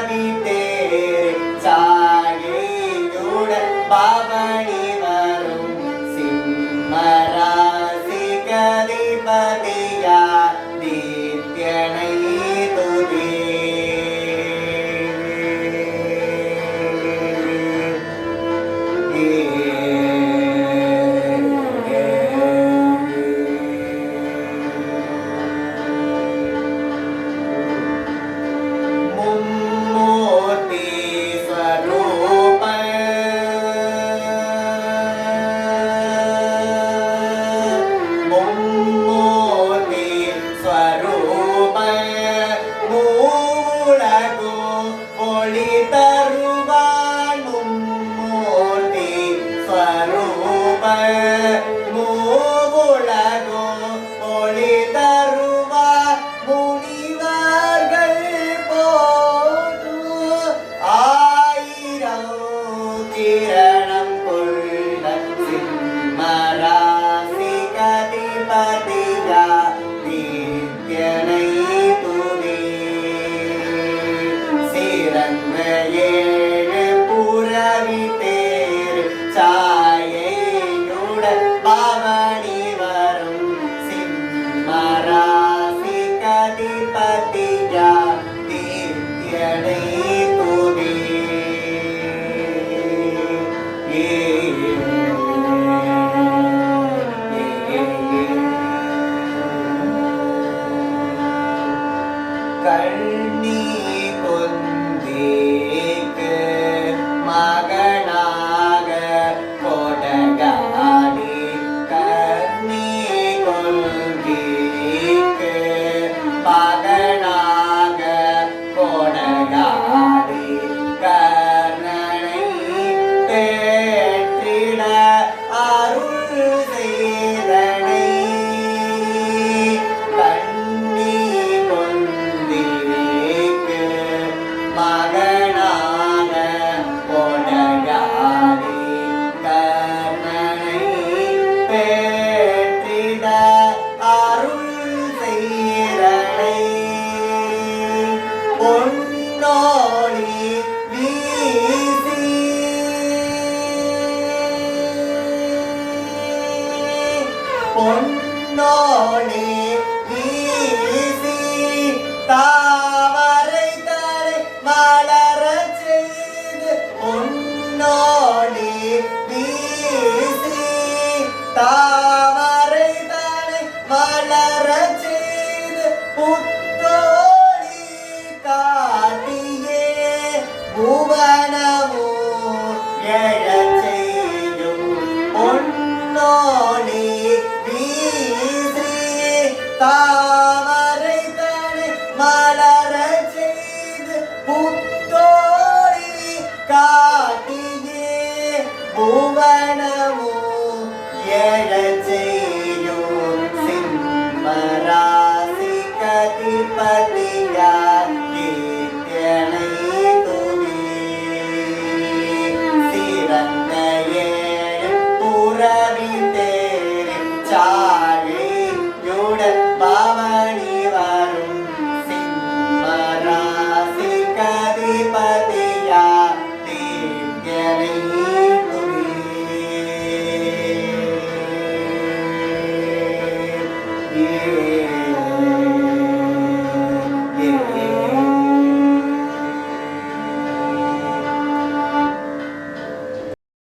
புறவி தேர் சாயையுடன் பவனி வரும் சிம்மராசி கதிபதியா நித்யனை துதி பவனி வரும் சிம்மராசி கதிபதியா நித்யனை துதி கண்ணி கொந்தேக்கு மகனாக கொடகாடி கண்ணி கொந்தேக்கு மகனாக கொடகாடி கர்ணனை தேற்றிட அருள் செய்தனை கண்ணி கொந்தேக்கு மகனாக கொடகாடி கர்ணனை தேற்றிட அருள் செய்தனை பொன்னோடி வீசி பொன்னோடி வீசி தாவரை தலை மலரச் செய்து பொன்னோடி வீசி தாவரை தலை மலரச் செய்து புத்தோடி காட்டியே புவனமோ எழச் செய்யும் பொன்னோடி வீசி தாவரை தலை மலரச் செய்து